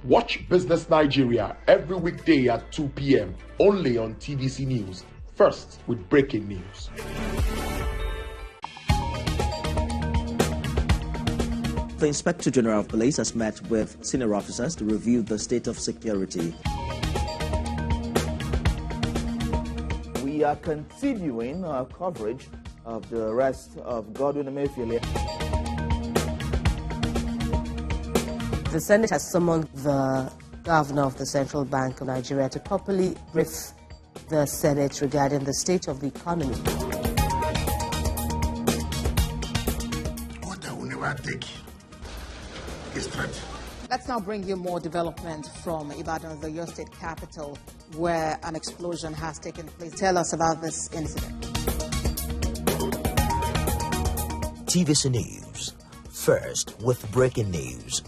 Watch Business Nigeria every weekday at 2 p.m. only on TVC News. First with breaking news. The Inspector General of Police has met with senior officers to review the state of security. We are continuing our coverage of the arrest of Godwin Emefiele. The Senate has summoned the governor of the Central Bank of Nigeria to properly brief the Senate regarding the state of the economy. What I will never take is threat. Let's now bring you more development from Ibadan, the Oyo State capital, where an explosion has taken place. Tell us about this incident. TVC News. First with breaking news.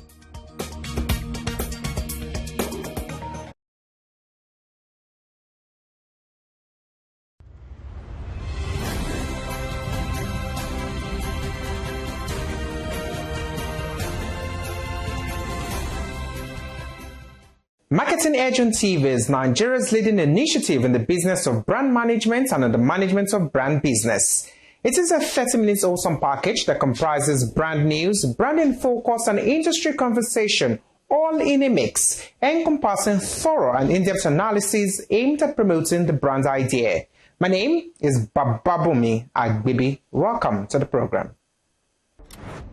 Marketing Edge on TV is Nigeria's leading initiative in the business of brand management and in the management of brand business. It is a 30-minute awesome package that comprises brand news, branding focus, and industry conversation, all in a mix, encompassing thorough and in-depth analysis aimed at promoting the brand idea. My name is Bababumi Agbibi. Welcome to the program.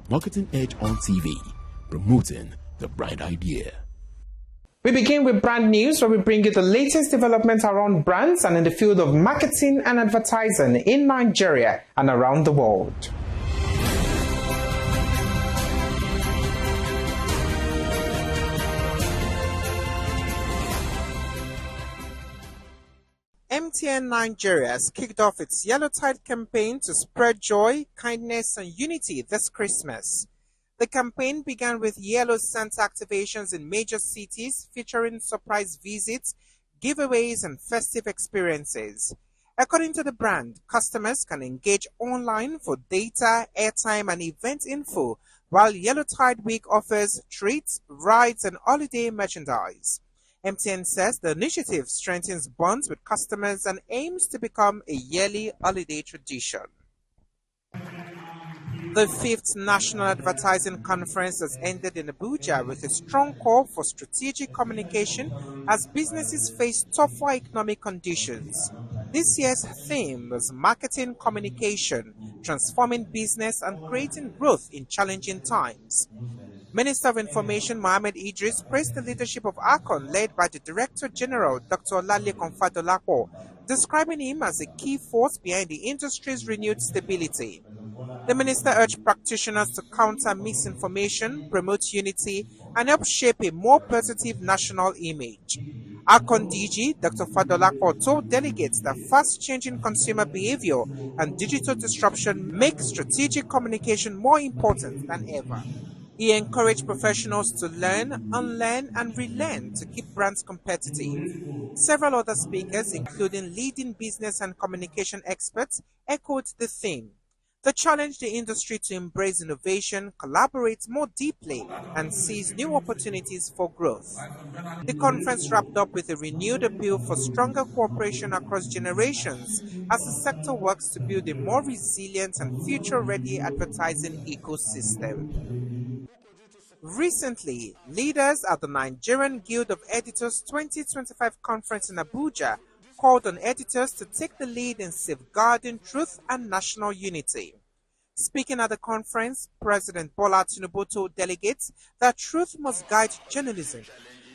Marketing Edge on TV, promoting the brand idea. We begin with brand news, where we bring you the latest developments around brands and in the field of marketing and advertising in Nigeria and around the world. MTN Nigeria has kicked off its Yellow Tide campaign to spread joy, kindness, and unity this Christmas. The campaign began with Yellow Santa activations in major cities featuring surprise visits, giveaways, and festive experiences. According to the brand, customers can engage online for data, airtime, and event info, while Yellow Tide Week offers treats, rides, and holiday merchandise. MTN says the initiative strengthens bonds with customers and aims to become a yearly holiday tradition. The 5th National Advertising Conference has ended in Abuja with a strong call for strategic communication as businesses face tougher economic conditions. This year's theme was Marketing Communication, Transforming Business and Creating Growth in Challenging Times. Minister of Information Mohammed Idris praised the leadership of ACON led by the Director General Dr. Olalekan Fadolapo, describing him as a key force behind the industry's renewed stability. The minister urged practitioners to counter misinformation, promote unity, and help shape a more positive national image. ACON DG Dr. Fadolapo told delegates that fast-changing consumer behavior and digital disruption make strategic communication more important than ever. He encouraged professionals to learn, unlearn, and relearn to keep brands competitive. Several other speakers, including leading business and communication experts, echoed the theme. They challenged the industry to embrace innovation, collaborate more deeply, and seize new opportunities for growth. The conference wrapped up with a renewed appeal for stronger cooperation across generations as the sector works to build a more resilient and future-ready advertising ecosystem. Recently, leaders at the Nigerian Guild of Editors 2025 conference in Abuja called on editors to take the lead in safeguarding truth and national unity. Speaking at the conference, President Bola Tinubu told delegates that truth must guide journalism.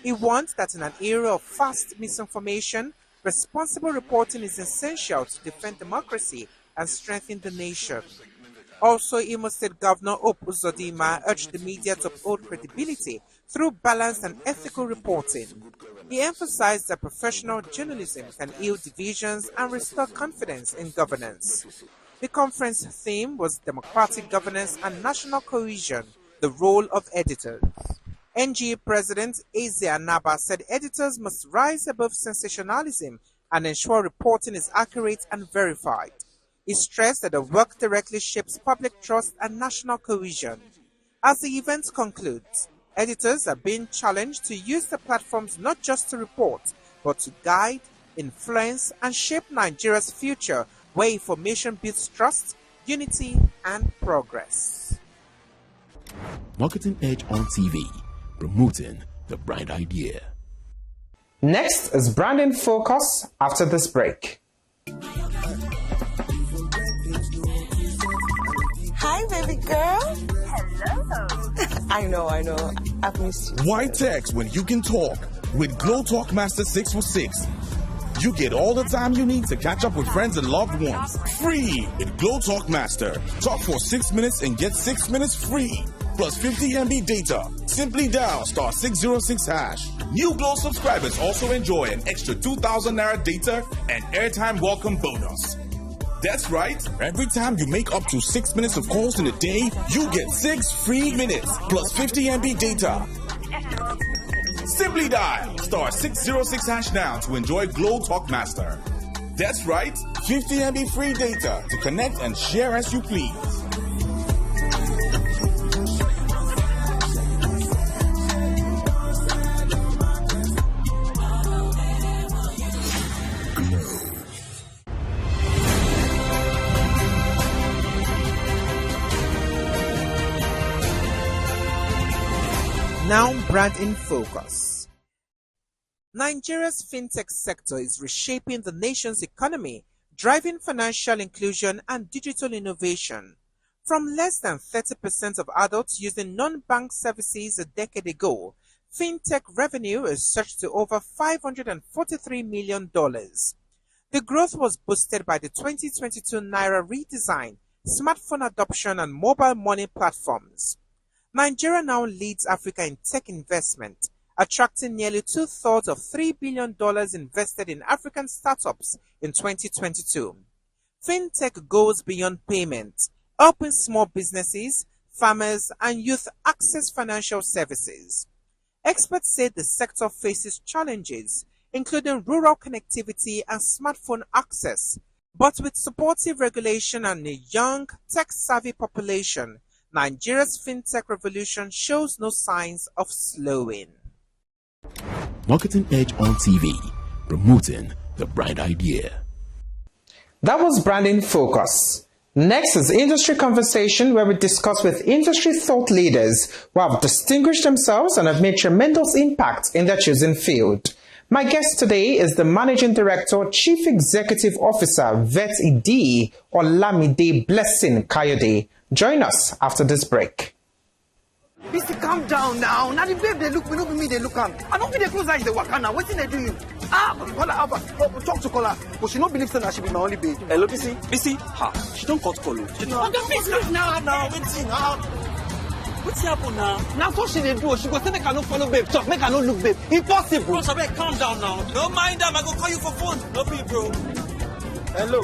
He warned that in an era of fast misinformation, responsible reporting is essential to defend democracy and strengthen the nation. Also, Imo State Governor Hope Uzodinma urged the media to uphold credibility through balanced and ethical reporting. He emphasized that professional journalism can heal divisions and restore confidence in governance. The conference theme was democratic governance and national cohesion, the role of editors. NGA President Eze Anaba said editors must rise above sensationalism and ensure reporting is accurate and verified. He stressed that the work directly shapes public trust and national cohesion. As the event concludes, editors are being challenged to use the platforms not just to report, but to guide, influence, and shape Nigeria's future, where information builds trust, unity, and progress. Marketing Edge on TV, promoting the bright idea. Next is Branding Focus after this break. Hi, baby girl. Hello. I know. I've missed you. Why text when you can talk? With Glow Talk Master 6 for 6. You get all the time you need to catch up with friends and loved ones. Free with Glow Talk Master. Talk for 6 minutes and get 6 minutes free. Plus 50 MB data. Simply dial *606#. New Glow subscribers also enjoy an extra 2,000 Naira data and airtime welcome bonus. That's right. Every time you make up to 6 minutes of calls in a day, you get 6 free minutes plus 50 MB data. Simply dial *606# now to enjoy Glow Talk Master. That's right. 50 MB free data to connect and share as you please. Now, brand in focus. Nigeria's fintech sector is reshaping the nation's economy, driving financial inclusion and digital innovation. From less than 30% of adults using non-bank services a decade ago, fintech revenue has surged to over $543 million. The growth was boosted by the 2022 Naira redesign, smartphone adoption, and mobile money platforms. Nigeria now leads Africa in tech investment, attracting nearly 2/3 of $3 billion invested in African startups in 2022. Fintech goes beyond payments, helping small businesses, farmers, and youth access financial services. Experts say the sector faces challenges, including rural connectivity and smartphone access, but with supportive regulation and a young, tech-savvy population, Nigeria's fintech revolution shows no signs of slowing. Marketing Edge on TV, promoting the bright idea. That was Branding Focus. Next is Industry Conversation, where we discuss with industry thought leaders who have distinguished themselves and have made tremendous impact in their chosen field. My guest today is the Managing Director, Chief Executive Officer, VET-ID, Olamide Blessing-Kayode. Join us after this break. Bisi, calm down now. Now the babe they look, we don't me they look am. I don't be the close eyes they work now. What did they do you? Talk to Kola, but she don't believe that she be my only babe. Hello, Bisi. Ha, she don't cut Kolo. No, don't please look now. What's happened now? Now what she they do? She go say make I no follow babe. Talk, make I no look babe. Impossible. Bro, calm down now. Don't mind them. I go call you for phone. No be, bro. Hello.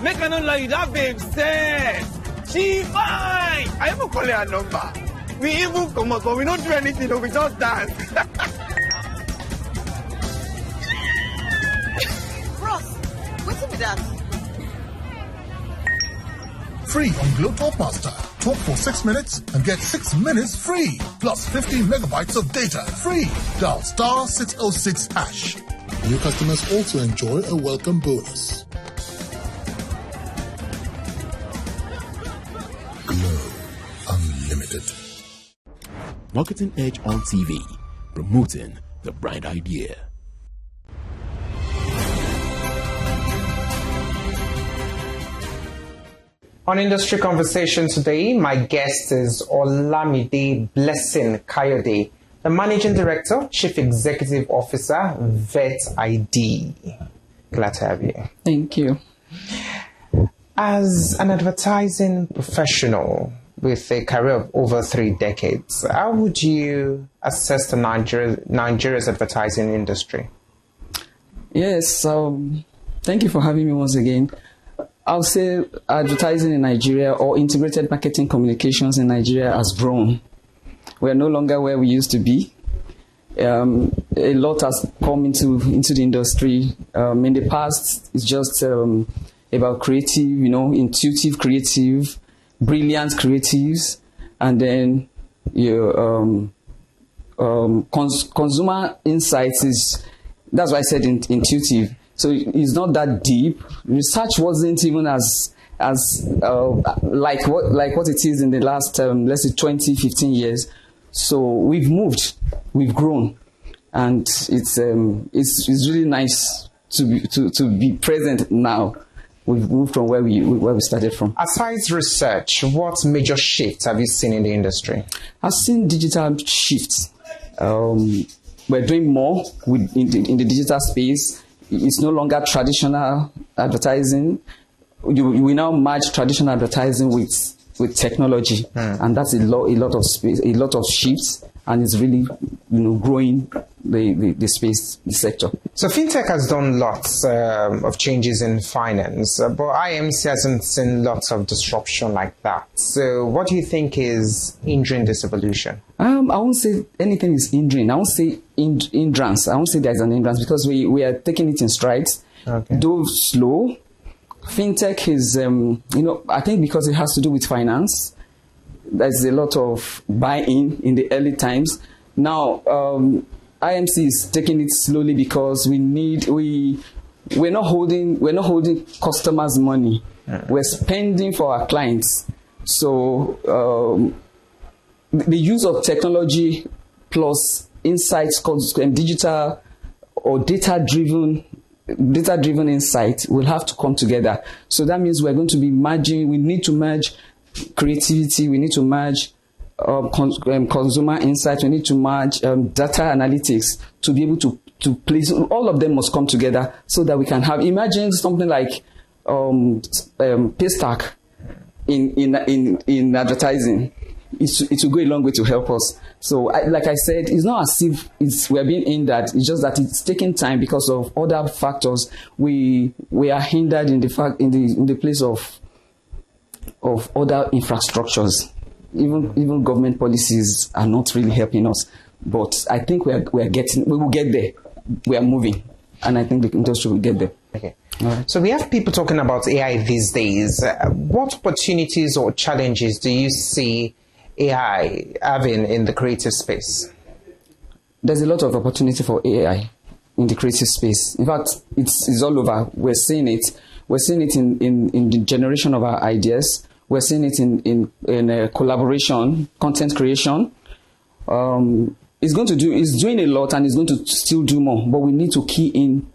Make I no lie you that babe said. She fine. I even call her number. We even come up, but we don't do anything. We just dance. Bros, what's with that? Free on Glow Talk Master. Talk for 6 minutes and get 6 minutes free. Plus 50 megabytes of data. Free. Dial *606#. New customers also enjoy a welcome bonus. Glow Unlimited. Marketing Edge on TV, promoting the bright idea. On Industry Conversation today, my guest is Olamide Blessing-Kayode, the Managing Director, Chief Executive Officer, VET-ID. Glad to have you. Thank you. As an advertising professional with a career of over 3 decades, how would you assess the Nigeria's advertising industry? Yes, thank you for having me once again. I'll say advertising in Nigeria or integrated marketing communications in Nigeria has grown. We are no longer where we used to be. A lot has come into the industry. In the past, it's just about creative, intuitive creative, brilliant creatives, and then consumer insights that's why I said intuitive. So it's not that deep. Research wasn't even as like what it is in the last let's say 20, 15 years. So we've moved, we've grown, and it's really nice to be present now. We've moved from where we started from. Aside research, what major shifts have you seen in the industry? I've seen digital shifts. We're doing more in the digital space. It's no longer traditional advertising. We now merge traditional advertising with technology, and that's a lot of space, a lot of shifts, and it's really growing the space, the sector. So fintech has done lots of changes in finance, but IMC hasn't seen lots of disruption like that. So what do you think is hindering this evolution? I won't say anything is hindering. I won't say hindrance. I won't say there's an hindrance because we are taking it in strides. Okay. Though slow, fintech is, I think because it has to do with finance, there's a lot of buy-in in the early times. Now, IMC is taking it slowly because we're not holding customers' money. We're spending for our clients. So the use of technology plus insights, digital or data-driven insight will have to come together. So that means we're going to be merging. We need to merge creativity. We need to merge consumer insight. We need to merge data analytics to be able to place. All of them must come together so that we can have. Imagine something like Paystack in advertising. It will go a long way to help us. So, like I said, it's not as if we're being hindered. It's just that it's taking time because of other factors. We are hindered in the place of other infrastructures. Even government policies are not really helping us. But I think we will get there. We are moving, and I think the industry will get there. Okay. Right. So we have people talking about AI these days. What opportunities or challenges do you see AI having in the creative space? There's a lot of opportunity for AI in the creative space. In fact, it's all over. We're seeing it. We're seeing it in the generation of our ideas. We're seeing it in collaboration, content creation. It's doing a lot, and it's going to still do more. But we need to key in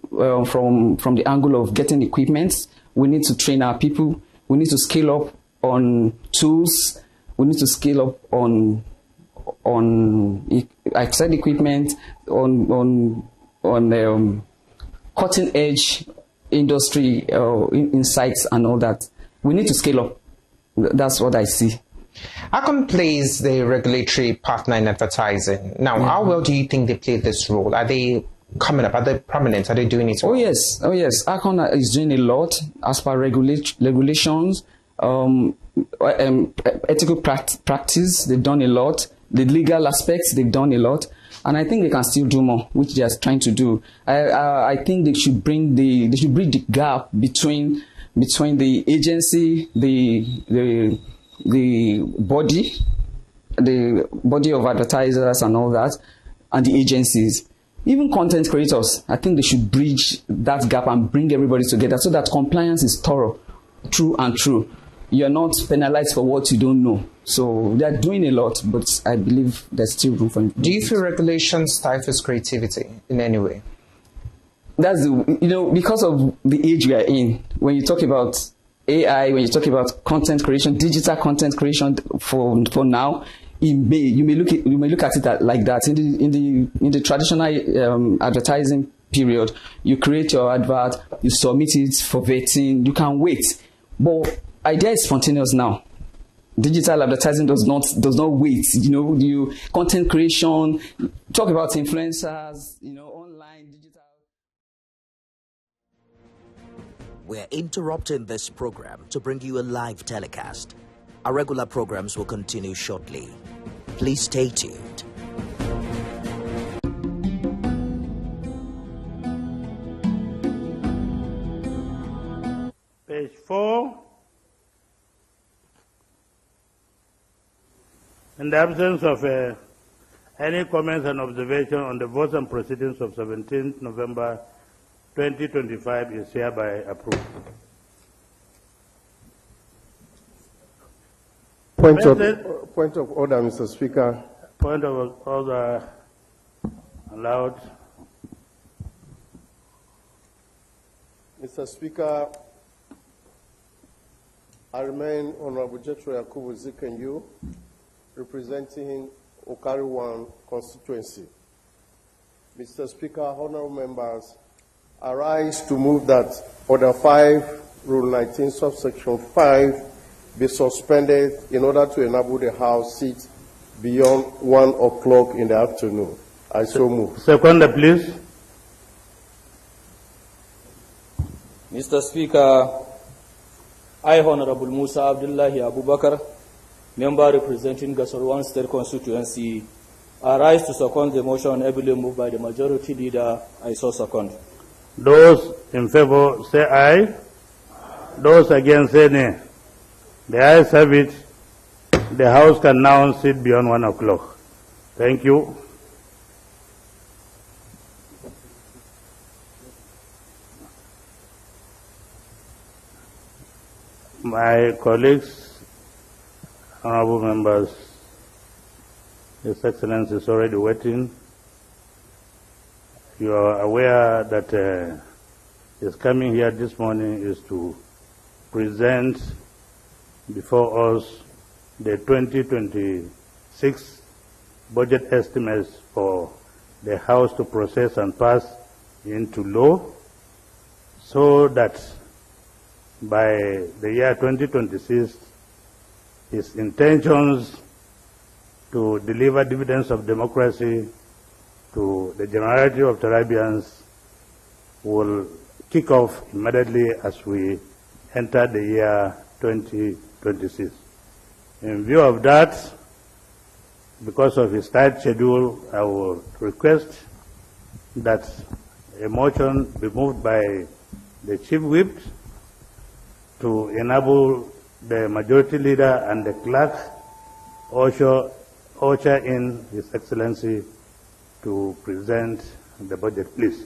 from the angle of getting equipment. We need to train our people. We need to scale up on tools. We need to scale up on outside equipment, on cutting edge industry insights and all that. We need to scale up. That's what I see. Akon plays the regulatory partner in advertising. Now, how well do you think they play this role? Are they coming up? Are they prominent? Are they doing it well? Oh yes. Akon is doing a lot as per regulations. Ethical practice, they've done a lot. The legal aspects, they've done a lot, and I think they can still do more, which they are trying to do. I think they should bridge the gap between the agency, the body of advertisers and all that, and the agencies, even content creators. I think they should bridge that gap and bring everybody together so that compliance is thorough, true and true. You're not penalized for what you don't know. So they're doing a lot, but I believe there's still room for improvement. Do you feel regulation stifles creativity in any way? That's because of the age we are in. When you talk about AI, when you talk about content creation, digital content creation for now, you may look at it like that. In the traditional advertising period, you create your advert, you submit it for vetting, you can wait. But idea is spontaneous now. Digital advertising does not wait. You content creation, talk about influencers, online, digital. We're interrupting this program to bring you a live telecast. Our regular programs will continue shortly. Please stay tuned. Page 4. In the absence of Any comments and observations on the votes and proceedings of 17th November 2025 is hereby approved. Point of order, Mr. Speaker. Point of order allowed. Mr. Speaker, I remain Honorable Jethro Yakubu Zikenyu, representing Okari-1 constituency. Mr. Speaker, honorable members, I rise to move that Order 5, Rule 19, subsection 5, be suspended in order to enable the House sit beyond 1 o'clock in the afternoon. I so move. Second, please. Mr. Speaker, I, Honorable Musa Abdullahi Abubakar, member representing Gasol-1 State Constituency, I rise to second the motion ably moved by the Majority Leader. I so second. Those in favor say aye. Those against say nay. The ayes have it. The House can now sit beyond 1 o'clock. Thank you. My colleagues, honorable members, His Excellency is already waiting. You are aware that his coming here this morning is to present before us the 2026 budget estimates for the House to process and pass into law, so that by the year 2026, his intentions to deliver dividends of democracy to the generality of Tarabians will kick off immediately as we enter the year 2026. In view of that, because of his tight schedule, I will request that a motion be moved by the Chief Whip to enable the Majority Leader and the Clerk usher in His Excellency to present the budget, please.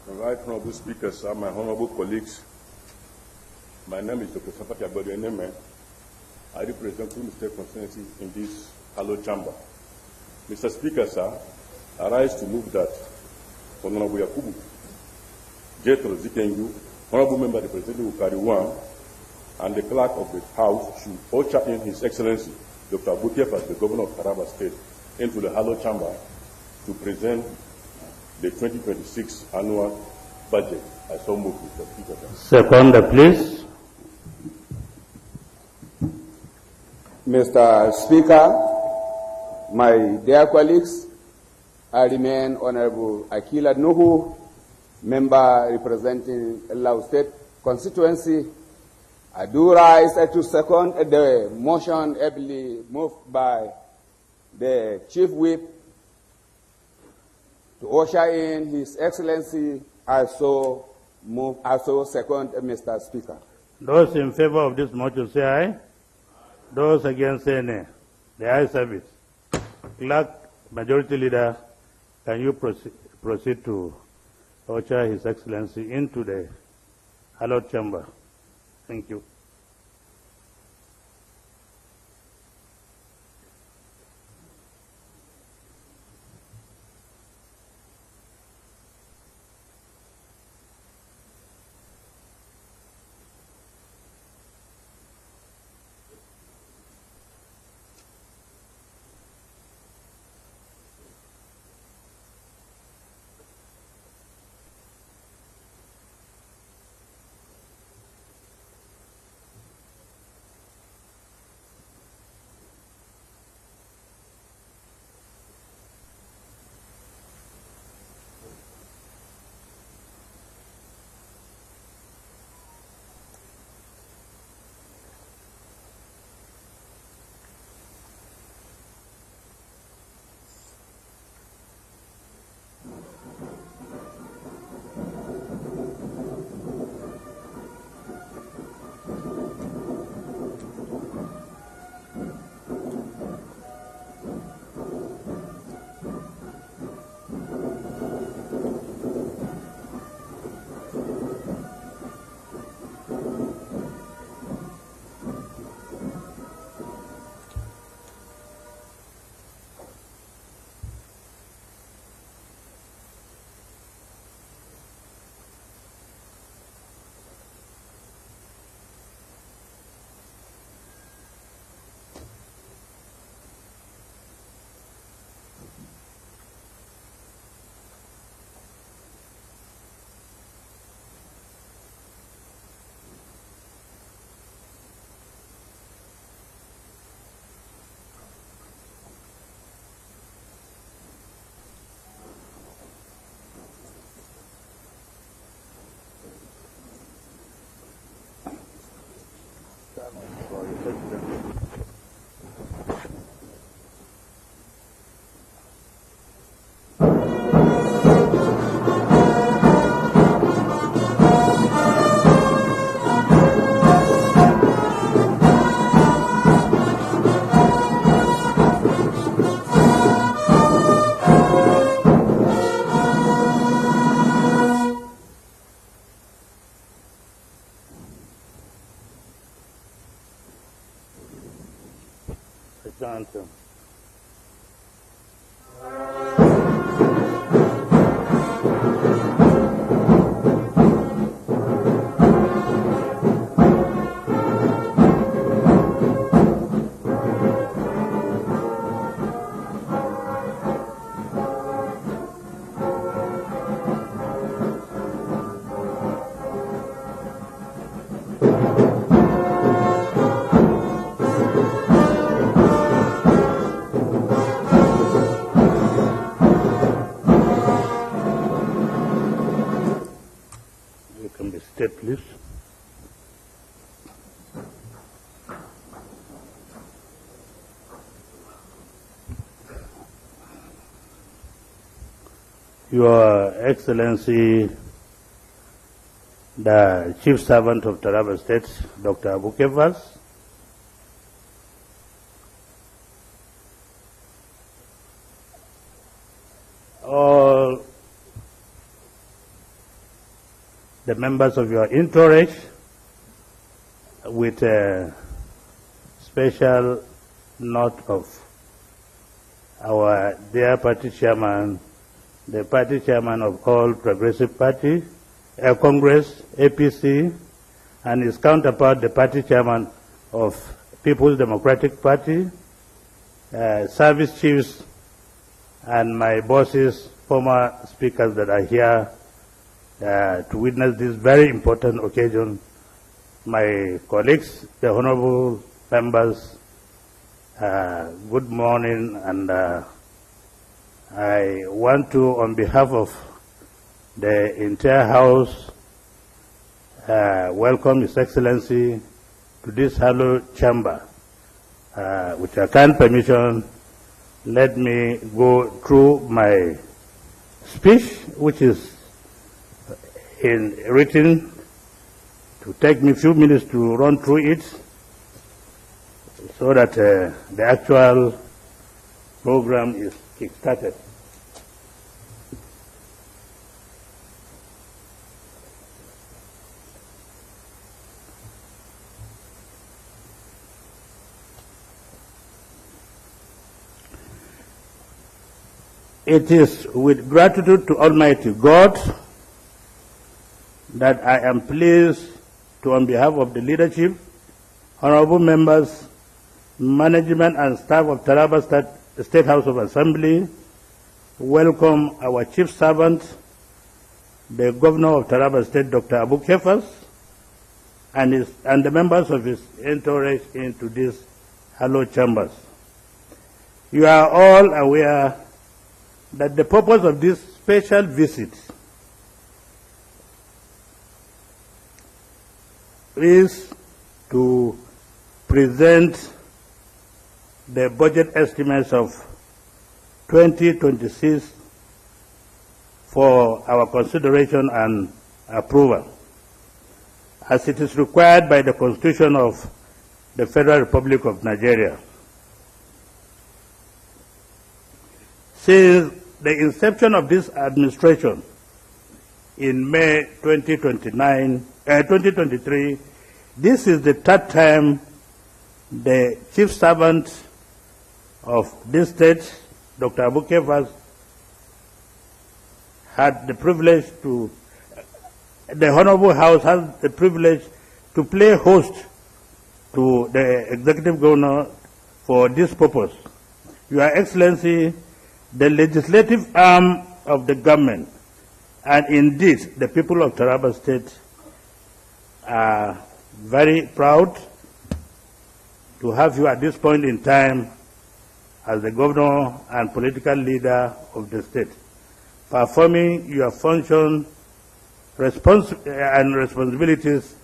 Right, Honorable Speaker, sir, my honorable colleagues, my name is Dr. Sapati Abadu. I represent the State Constituency in this hallowed chamber. Mr. Speaker, sir, I rise to move that Honorable Yakubu Jethro Zikenyu, honorable member representing Okari-1, and the clerk of the House should usher in His Excellency Dr. Abutief, the governor of Taraba State, into the hallowed chamber to present the 2026 annual budget. I so move, Mr. Speaker. Second, please. Mr. Speaker, my dear colleagues, I remain Honorable Akila Nuhu, member representing Lao State constituency. I do rise to second the motion ably moved by the Chief Whip to usher in His Excellency. I so second, Mr. Speaker. Those in favor of this motion say aye. Those against say nay. The ayes have it. Clerk, Majority Leader, can you proceed to usher His Excellency into the hallowed chamber? Thank you. Johnson. Please. Your Excellency, the Chief Servant of Taraba State, Dr. Abu Kefas, all the members of your entourage, with a special note of our dear party chairman, the party chairman of all Progressive Party, Congress, APC, and his counterpart, the party chairman of People's Democratic Party, service chiefs, and my bosses, former speakers that are here to witness this very important occasion. My colleagues, the honorable members, good morning, and I want to, on behalf of the entire House, welcome His Excellency to this hallowed chamber. With your kind permission, let me go through my speech, which is written, to take me a few minutes to run through it, so that the actual program is kick-started. It is with gratitude to Almighty God that I am pleased to, on behalf of the leadership, honorable members, management and staff of Taraba State House of Assembly, welcome our chief servant, the governor of Taraba State, Dr. Abu Kefas, and the members of his entourage into these hallowed chambers. You are all aware that the purpose of this special visit is to present the budget estimates of 2026 for our consideration and approval, as it is required by the Constitution of the Federal Republic of Nigeria. Since the inception of this administration in May 2023, this is the third time the chief servant of this state, Dr. Abu Kefas, had the privilege to, the Honorable House has the privilege to play host to the Executive Governor for this purpose. Your Excellency, the legislative arm of the government, and indeed the people of Taraba State, are very proud to have you at this point in time as the governor and political leader of the state, performing your function and responsibilities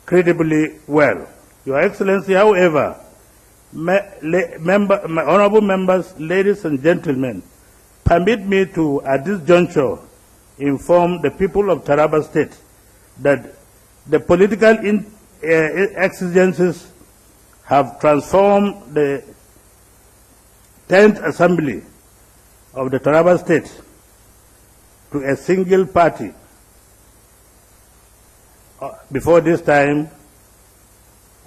credibly well. Your Excellency, however, my honorable members, ladies and gentlemen, permit me to, at this juncture, inform the people of Taraba State that the political exigencies have transformed the 10th Assembly of the Taraba State to a single party. Before this time,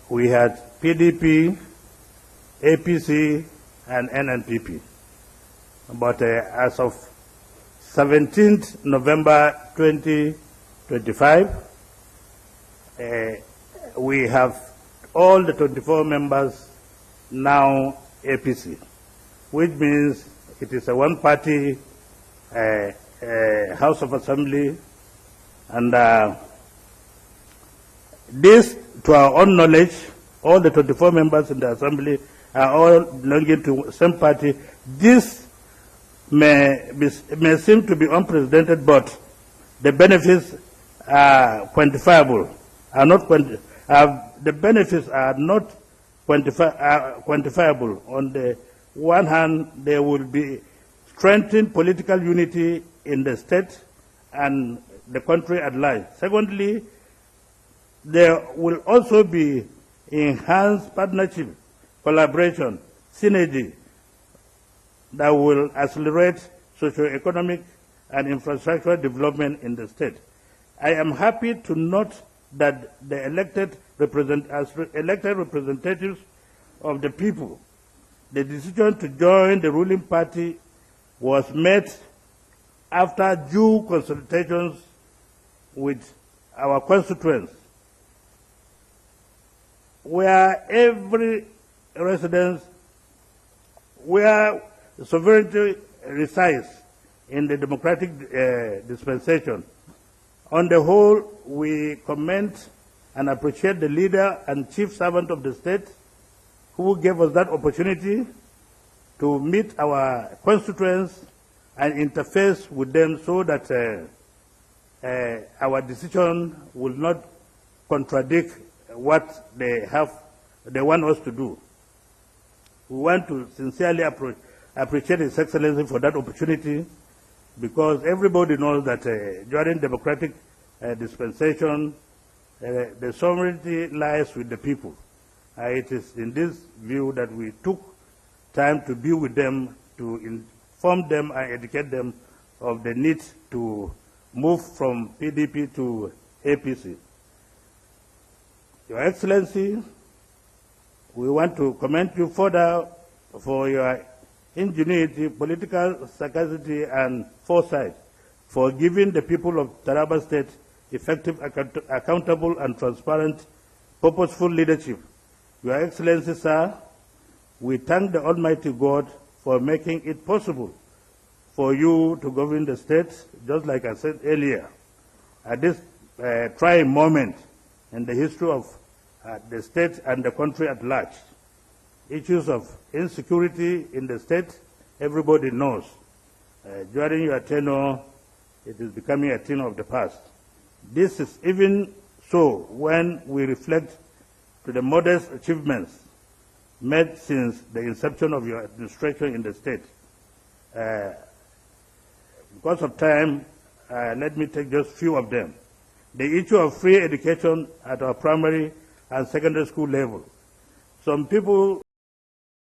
we had PDP, APC, and NNPP. But as of 17th November 2025, we have all the 24 members now APC, which means it is a one-party House of Assembly, and this, to our own knowledge, all the 24 members in the Assembly are all belonging to the same party. This may seem to be unprecedented, but the benefits are quantifiable. The benefits are not quantifiable. On the one hand, there will be strengthened political unity in the state and the country at large. Secondly, there will also be enhanced partnership, collaboration, synergy that will accelerate socio-economic and infrastructural development in the state. I am happy to note that the elected representatives of the people, the decision to join the ruling party was made after due consultations with our constituents, where every residence, where sovereignty resides in the democratic dispensation. On the whole, we commend and appreciate the leader and chief servant of the state who gave us that opportunity to meet our constituents and interface with them so that our decision will not contradict what they want us to do. We want to sincerely appreciate His Excellency for that opportunity, because everybody knows that during democratic dispensation, the sovereignty lies with the people. It is in this view that we took time to be with them, to inform them and educate them of the need to move from PDP to APC. Your Excellency, we want to commend you further for your ingenuity, political sagacity, and foresight for giving the people of Taraba State effective, accountable, and transparent, purposeful leadership. Your Excellency, sir, we thank the Almighty God for making it possible for you to govern the state, just like I said earlier, at this trying moment in the history of the state and the country at large. Issues of insecurity in the state, everybody knows. During your tenure, it is becoming a thing of the past. This is even so when we reflect to the modest achievements made since the inception of your administration in the state. Because of time, let me take just a few of them. The issue of free education at our primary and secondary school level. Some people